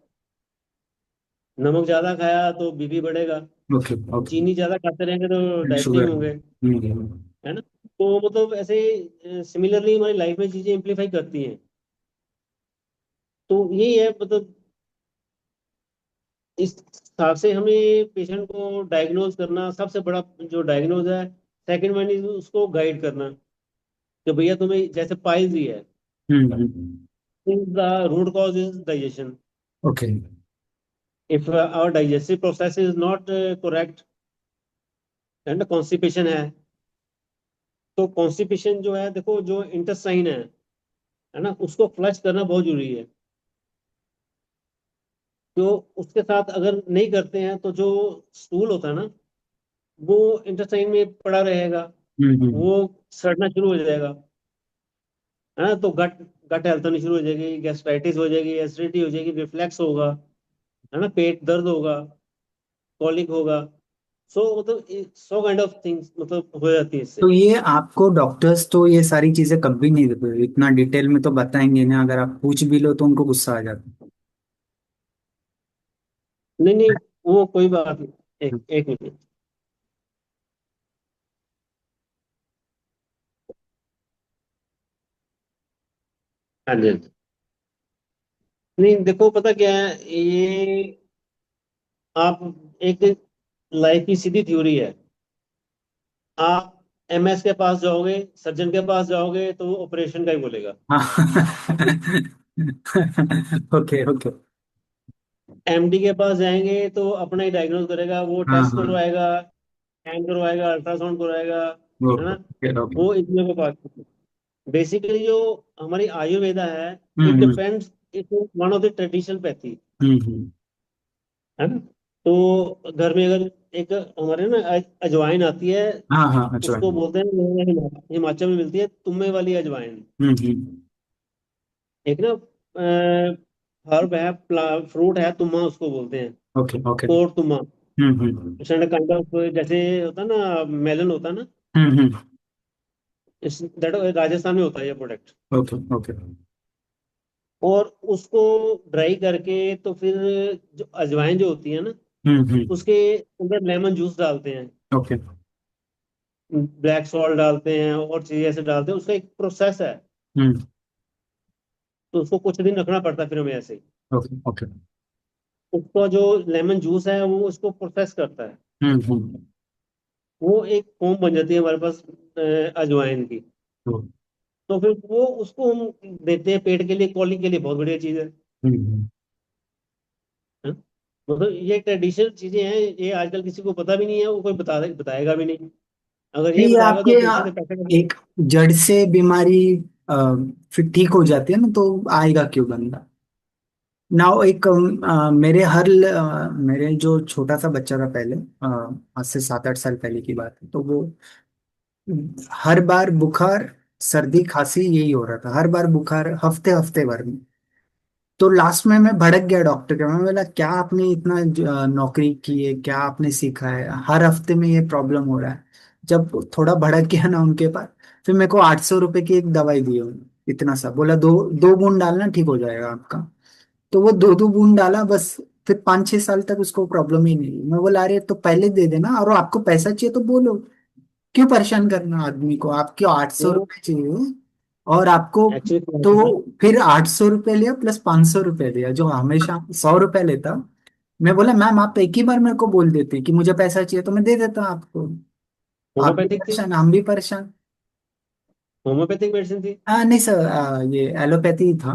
नमक ज्यादा खाया तो बीपी बढ़ेगा, ओके ओके। चीनी ज्यादा खाते रहेंगे तो डायबिटिक शुगर। होंगे, हम्म। है ना। तो मतलब ऐसे सिमिलरली हमारी लाइफ में चीजें इम्प्लीफाई करती हैं। तो यही है मतलब, इस हिसाब से हमें पेशेंट को डायग्नोज करना सबसे बड़ा, जो डायग्नोज है, सेकंड वन इज उसको गाइड करना कि भैया तुम्हें जैसे पाइल्स ही है, हम्म। the root cause is digestion. Okay. If our digestive process is not correct and constipation तो कॉन्स्टिपेशन जो है, देखो जो इंटेस्टाइन है ना, उसको फ्लश करना बहुत जरूरी है। तो उसके साथ अगर नहीं करते हैं तो जो स्टूल होता है ना, वो इंटेस्टाइन में पड़ा रहेगा, हम्म। वो सड़ना शुरू हो जाएगा, है ना। तो गट गट हेल्थ होनी शुरू हो जाएगी, गैस्ट्राइटिस हो जाएगी, एसिडिटी हो जाएगी, रिफ्लैक्स होगा, है ना, पेट दर्द होगा, कॉलिक होगा। सो मतलब 100 काइंड ऑफ थिंग्स मतलब हो जाती है तो इससे। ये आपको डॉक्टर्स तो ये सारी चीजें कभी नहीं देते, इतना डिटेल में तो बताएंगे ना, अगर आप पूछ भी लो तो उनको गुस्सा आ जाता नहीं नहीं, वो कोई बात नहीं। एक एक मिनट। हाँ जी, हाँ जी। नहीं देखो, पता क्या है ये, आप, एक लाइफ की सीधी थ्योरी है। आप एमएस के पास जाओगे, सर्जन के पास जाओगे, तो वो ऑपरेशन का ही बोलेगा। है। Okay okay. एमडी के पास जाएंगे तो अपना ही डायग्नोज करेगा, वो हाँ टेस्ट हाँ। करवाएगा, स्कैन करवाएगा, अल्ट्रासाउंड करवाएगा, है ना। Okay okay. वो इतने के पास, बेसिकली जो हमारी आयुर्वेदा है, it hmm. Depends, it is one of the traditional pathy, hmm. है ना। तो घर में अगर एक हमारे ना अजवाइन आती है, हाँ हाँ, अच्छा। उसको बोलते हैं, हिमाचल में मिलती है तुम्बे वाली अजवाइन। हम्म। एक ना हर्ब है, फ्रूट है, तुम्मा उसको बोलते हैं, ओके ओके। कोर तुम्मा। हम्म। काइंड ऑफ, जैसे होता है ना, मेलन होता है ना, हम्म। इस दैट राजस्थान में होता है ये प्रोडक्ट। Okay okay. और उसको ड्राई करके तो फिर जो अजवाइन जो होती है ना, हम्म। उसके अंदर लेमन जूस डालते हैं, ओके। ब्लैक सॉल्ट डालते हैं और चीजें ऐसे डालते हैं, उसका एक प्रोसेस है। हम्म। तो उसको कुछ दिन रखना पड़ता है फिर हमें ऐसे ही। Okay okay. उसका जो लेमन जूस है वो उसको प्रोसेस करता है। हम्म। वो एक फोम बन जाती है हमारे पास अजवाइन की। तो, तो फिर वो उसको हम देते हैं पेट के लिए, कॉलिंग के लिए बहुत बढ़िया चीज है। हम्म। हाँ? मतलब ये ट्रेडिशनल चीजें हैं, ये आजकल किसी को पता भी नहीं है, वो कोई बताएगा भी नहीं। अगर ये नहीं, ये बताएगा आपके तो पेशेंट से पैसे कमाएगा। एक जड़ से बीमारी अ, फिर ठीक हो जाती है ना, तो आएगा क्यों बंदा। ना एक मेरे जो छोटा सा बच्चा था पहले, आज से 7-8 साल पहले की बात है, तो वो हर बार बुखार सर्दी खांसी यही हो रहा था, हर बार बुखार हफ्ते हफ्ते भर में। तो लास्ट में मैं भड़क गया डॉक्टर के, मैं बोला क्या आपने इतना नौकरी की है, क्या आपने सीखा है, हर हफ्ते में ये प्रॉब्लम हो रहा है। जब थोड़ा भड़क गया ना उनके पास, फिर मेरे को 800 रुपए की एक दवाई दी उन्होंने, इतना सा बोला, दो दो बूंद डालना ठीक हो जाएगा आपका। तो वो दो दो बूंद डाला बस। फिर 5-6 साल तक उसको प्रॉब्लम ही नहीं हुई। मैं बोला अरे तो पहले दे देना, और आपको पैसा चाहिए तो बोलो, क्यों परेशान करना आदमी को, आपके आठ सौ वो रुपये चाहिए और आपको। एक्चुअली क्या तो होता है फिर 800 रुपये लिया प्लस 500 रुपये दिया, जो हमेशा 100 रुपये लेता। मैं बोला मैम आप एक ही बार मेरे को बोल देते कि मुझे पैसा चाहिए तो मैं दे देता आपको। आप भी होम्योपैथिक थी, परेशान, हम भी परेशान। होम्योपैथिक मेडिसिन थी। नहीं सर, ये एलोपैथी ही था।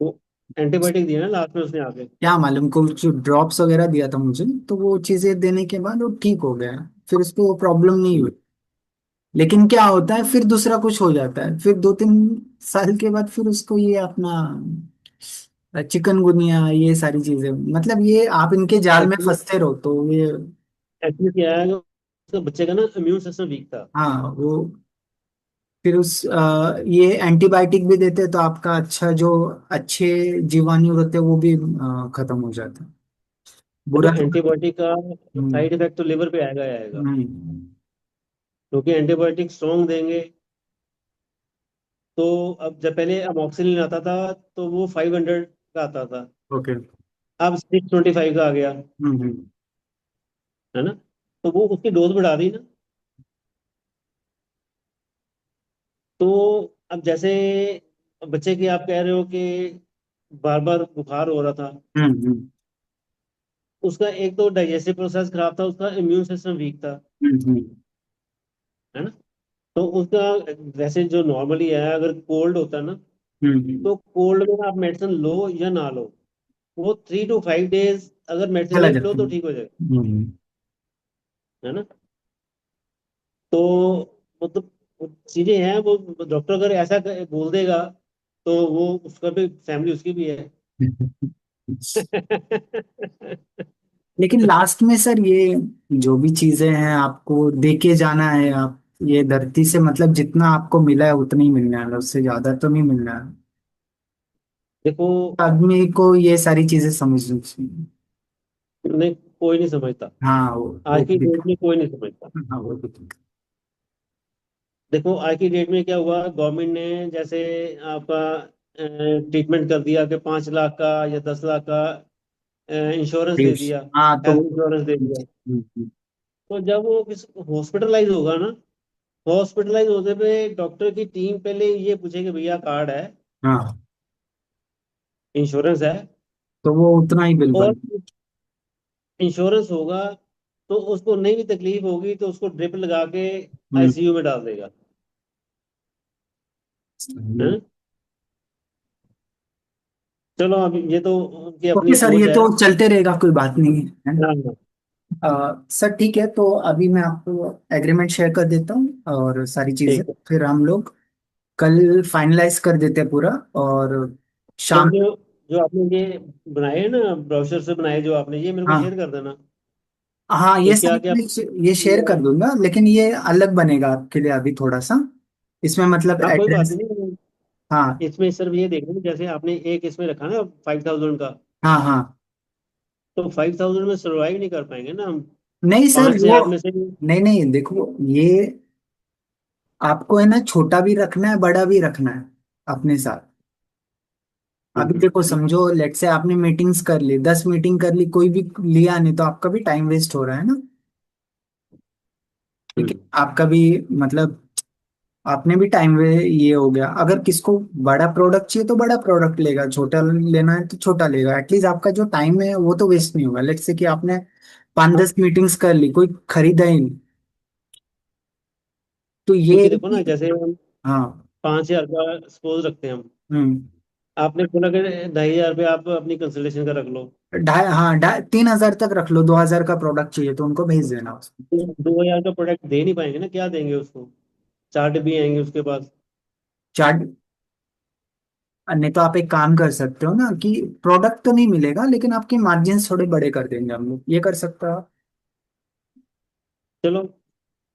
वो एंटीबायोटिक दिया ना लास्ट में उसने आके। क्या मालूम, कुछ ड्रॉप्स वगैरह दिया था मुझे, तो वो चीजें देने के बाद वो ठीक हो गया। फिर उसको वो प्रॉब्लम नहीं हुई। लेकिन क्या होता है फिर दूसरा कुछ हो जाता है, फिर 2-3 साल के बाद फिर उसको ये अपना चिकनगुनिया ये सारी चीजें, मतलब ये आप इनके जाल में एक्चुअली फंसते रहो तो ये। एक्चुअली क्या है, उसके बच्चे का ना इम्यून सिस्टम वीक था। हाँ वो फिर ये एंटीबायोटिक भी देते तो आपका अच्छा जो अच्छे जीवाणु रहते हैं वो भी खत्म हो जाता है। देखो बुरा तो। एंटीबायोटिक का हम्म। साइड इफेक्ट तो लिवर पे आएगा ही आएगा। हम्म। क्योंकि एंटीबायोटिक स्ट्रॉन्ग देंगे। तो अब जब पहले अमोक्सिलिन आता था तो वो 500 का आता था, ओके। अब 625 का आ गया। हम्म। है ना? तो वो उसकी डोज बढ़ा दी ना। तो अब जैसे बच्चे की आप कह रहे हो कि बार बार बुखार हो रहा था, हम्म। उसका एक तो डाइजेस्टिव प्रोसेस खराब था, उसका इम्यून सिस्टम वीक था। हम्म। है ना? तो उसका वैसे जो नॉर्मली है, अगर कोल्ड होता है ना, हम्म। तो कोल्ड में आप मेडिसिन लो या ना लो, वो 3 to 5 डेज अगर मेडिसिन चला लेते जाता रहो है। तो ठीक हो जाएगा। है ना? तो मतलब वो चीजें हैं, वो डॉक्टर अगर ऐसा बोल देगा तो वो उसका भी फैमिली उसकी भी है। लेकिन लास्ट में सर ये जो भी चीजें हैं आपको दे के जाना है, आप ये धरती से मतलब जितना आपको मिला है उतना ही मिलना है, उससे ज्यादा तो नहीं मिलना है। देखो, आदमी को ये सारी चीजें समझनी चाहिए। नहीं कोई नहीं समझता। हाँ वो आज की भी डेट में कोई नहीं समझता। हाँ वो भी ठीक। देखो आज की डेट में क्या हुआ, गवर्नमेंट ने जैसे आपका ट्रीटमेंट कर दिया कि 5 लाख का या 10 लाख का इंश्योरेंस दे आयुष। दिया, हाँ तो हेल्थ इंश्योरेंस दे दिया। तो जब वो किस हॉस्पिटलाइज होगा ना, हॉस्पिटलाइज होने पे डॉक्टर की टीम पहले ये पूछेगी भैया कार्ड है, हाँ इंश्योरेंस है। तो वो उतना ही बिल और बन। इंश्योरेंस होगा तो उसको नहीं भी तकलीफ होगी तो उसको ड्रिप लगा के हम्म। आईसीयू में डाल देगा। सही। हैं? चलो अब ये तो उनकी ओके अपनी सर, ये सोच है। तो चलते रहेगा, कोई बात नहीं है। हाँ हाँ, सर ठीक है, तो अभी मैं आपको एग्रीमेंट शेयर कर देता हूँ और सारी चीजें, ठीक है। फिर हम लोग कल फाइनलाइज कर देते हैं पूरा। और और शाम। जो जो आपने ये बनाए हैं ना, ब्रोशर से बनाए जो आपने, ये मेरे को शेयर हाँ कर देना। हाँ, कि ये क्या सारी क्या। ये शेयर कर दूंगा, लेकिन ये अलग बनेगा आपके लिए अभी थोड़ा सा, इसमें मतलब हाँ कोई बात एड्रेस। नहीं। हाँ इसमें सिर्फ ये देखना कि जैसे आपने एक इसमें रखा ना 5000 का, हाँ हाँ। तो 5000 में सर्वाइव नहीं कर पाएंगे ना हम, नहीं सर, 5 6 वो आदमी से। नहीं नहीं देखो, ये आपको है ना छोटा भी रखना है, बड़ा भी रखना है अपने साथ। अभी हम्म, देखो समझो, लेट से आपने मीटिंग्स कर ली, 10 मीटिंग कर ली, कोई भी लिया नहीं, तो आपका भी टाइम वेस्ट हो रहा है ना। ठीक है, हम्म, आपका भी मतलब आपने भी टाइम वे ये हो गया। अगर किसको बड़ा प्रोडक्ट चाहिए तो बड़ा प्रोडक्ट लेगा, छोटा लेना है तो छोटा लेगा। एटलीस्ट आपका जो टाइम है वो तो वेस्ट नहीं होगा। लेट्स से कि आपने 5-10 मीटिंग्स कर ली, कोई खरीदा ही नहीं, तो ये क्योंकि देखो ना, जैसे हम हाँ। 5,000 का सपोज रखते हैं हम। हम्म। आपने बोला कि 2,500 रुपये आप अपनी कंसल्टेशन का रख लो। ढाई, हाँ, 3,000 तक रख लो, 2,000 का प्रोडक्ट चाहिए तो उनको भेज देना उसमें। तो 2,000 का प्रोडक्ट दे नहीं पाएंगे ना, क्या देंगे उसको? चार्ट भी आएंगे उसके पास। चार्ट, नहीं तो आप एक काम कर सकते हो ना कि प्रोडक्ट तो नहीं मिलेगा लेकिन आपके मार्जिन थोड़े बड़े कर देंगे हम लोग, ये कर सकते हो आप। चलो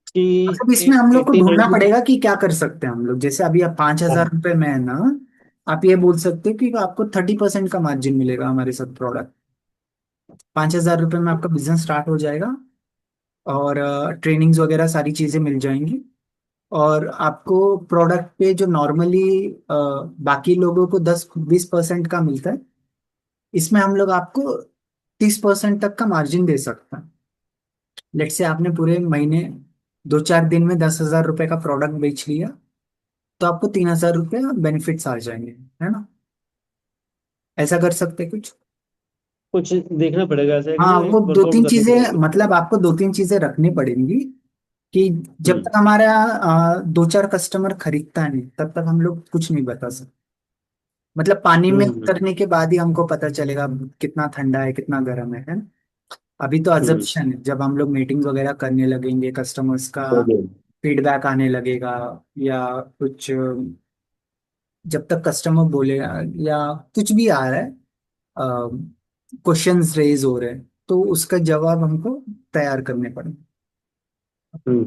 कि मतलब इसमें हम लोग को 80 ढूंढना 90। पड़ेगा कि क्या कर सकते हैं हम लोग। जैसे अभी आप 5,000 रुपये में है ना, आप ये बोल सकते हो कि आपको 30% का मार्जिन मिलेगा हमारे साथ प्रोडक्ट। 5,000 रुपये में आपका बिजनेस स्टार्ट हो जाएगा, और ट्रेनिंग्स वगैरह सारी चीजें मिल जाएंगी। और आपको प्रोडक्ट पे जो नॉर्मली बाकी लोगों को 10-20% का मिलता है, इसमें हम लोग आपको 30% तक का मार्जिन दे सकते हैं। लेट से आपने पूरे महीने 2-4 दिन में 10,000 रुपये का प्रोडक्ट बेच लिया, तो आपको 3,000 रुपये बेनिफिट्स आ जाएंगे, है ना। ऐसा कर सकते हैं कुछ। कुछ देखना पड़ेगा, ऐसे कि ना हाँ, वो दो वर्कआउट तीन करनी चीजें, पड़ेगी। मतलब आपको 2-3 चीजें रखनी पड़ेंगी कि जब हम्म, तक हमारा 2-4 कस्टमर खरीदता नहीं तब तक हम लोग कुछ नहीं बता सकते। मतलब पानी में हम्म, उतरने के बाद ही हमको पता चलेगा कितना ठंडा है कितना गर्म है ना। अभी तो हम्म, अजम्पशन है, जब हम लोग मीटिंग वगैरह करने लगेंगे, कस्टमर्स का हम्म, फीडबैक आने लगेगा, या कुछ, जब तक कस्टमर बोलेगा या कुछ भी आ रहा है, क्वेश्चंस रेज हो रहे हैं, तो उसका जवाब हमको तैयार करने पड़ेंगे। हम्म।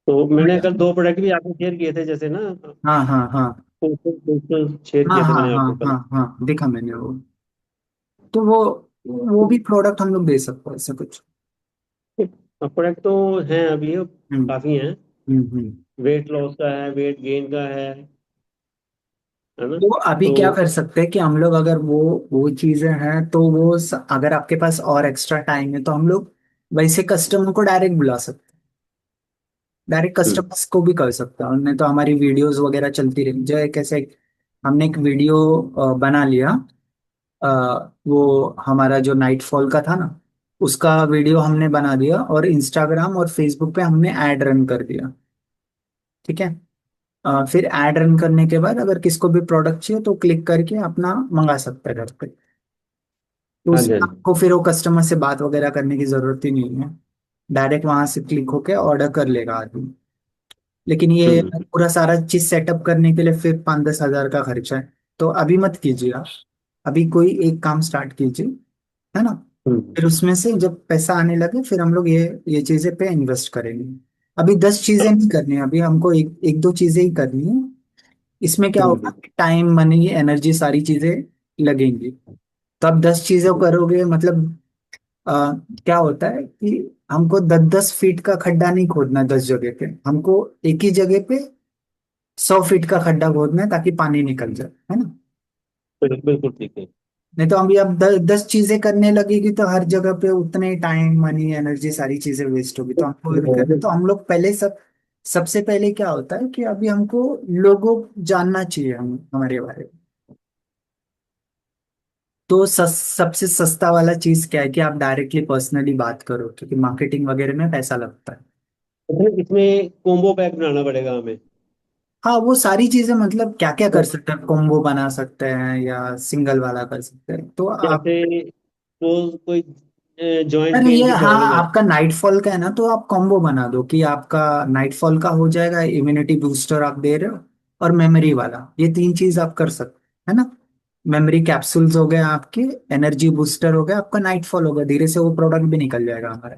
तो मैंने कल 2 प्रोडक्ट भी आपको शेयर किए थे, जैसे ना हाँ हाँ हाँ पोस्टर शेयर हाँ किए थे हाँ मैंने हाँ आपको कल। हाँ हाँ, देखा मैंने वो। तो वो भी प्रोडक्ट हम लोग दे सकते हैं, ऐसा कुछ। प्रोडक्ट तो हैं अभी, हम्म काफी हैं। हम्म। वेट लॉस का है, वेट गेन का है ना। तो अभी तो क्या कर सकते हैं कि हम लोग, अगर वो चीजें हैं तो अगर आपके पास और एक्स्ट्रा टाइम है तो हम लोग वैसे कस्टमर को डायरेक्ट बुला सकते हैं, डायरेक्ट हम्म, कस्टमर्स को भी कर सकते हैं। उनने तो हमारी वीडियोस वगैरह चलती रही, जो है कैसे हमने एक वीडियो बना लिया। अ, वो हमारा जो नाइट फॉल का था ना, उसका वीडियो हमने बना दिया और इंस्टाग्राम और फेसबुक पे हमने ऐड रन कर दिया। ठीक है। फिर ऐड रन करने के बाद अगर किसको भी प्रोडक्ट चाहिए तो क्लिक करके अपना मंगा सकता है घर पे। तो हाँ जी, उसमें हाँ जी। आपको फिर वो कस्टमर से बात वगैरह करने की जरूरत ही नहीं है, डायरेक्ट वहां से क्लिक होके ऑर्डर कर लेगा आदमी। लेकिन ये हम्म, पूरा सारा चीज सेटअप करने के लिए फिर 5-10 हज़ार का खर्चा है। तो अभी मत कीजिए आप, अभी कोई एक काम स्टार्ट कीजिए, है ना। हम्म, फिर उसमें से जब पैसा आने लगे फिर हम लोग ये चीजें पे इन्वेस्ट करेंगे। अभी 10 चीजें नहीं करनी है, अभी हमको एक एक दो चीजें ही करनी है। इसमें क्या होगा, हम्म, टाइम मनी एनर्जी सारी चीजें लगेंगी। तो आप 10 चीजें करोगे, मतलब आ, क्या होता है कि हमको 10-10 फीट का खड्डा नहीं खोदना 10 जगह पे, हमको एक ही जगह पे 100 फीट का खड्डा खोदना है ताकि पानी निकल जाए, है ना। बिल्कुल ठीक है। नहीं तो अभी आप 10 चीजें करने लगेगी तो हर जगह पे उतने ही टाइम मनी एनर्जी सारी चीजें वेस्ट होगी, तो हमको भी करना है। तो हम लोग पहले सबसे पहले क्या होता है कि अभी हमको लोगों जानना चाहिए हमारे बारे में। तो सबसे सस्ता वाला चीज क्या है कि आप डायरेक्टली पर्सनली बात करो, क्योंकि मार्केटिंग वगैरह में पैसा लगता है। इसमें कॉम्बो पैक बनाना पड़ेगा हमें। हाँ, वो सारी चीजें, मतलब क्या क्या कर सकते हैं, कॉम्बो बना सकते हैं या सिंगल वाला कर सकते हैं, तो आप। जैसे सपोज कोई जॉइंट अरे पेन ये, की हाँ, प्रॉब्लम है। आपका नाइटफॉल का है ना, तो आप कॉम्बो बना दो कि आपका नाइटफॉल का हो जाएगा, इम्यूनिटी बूस्टर आप दे रहे हो, और मेमोरी वाला, ये 3 चीज आप कर सकते हैं ना। मेमोरी कैप्सूल्स हो गए आपके, एनर्जी बूस्टर हो गया आपका, नाइटफॉल हो गया, धीरे से वो प्रोडक्ट भी निकल जाएगा हमारा।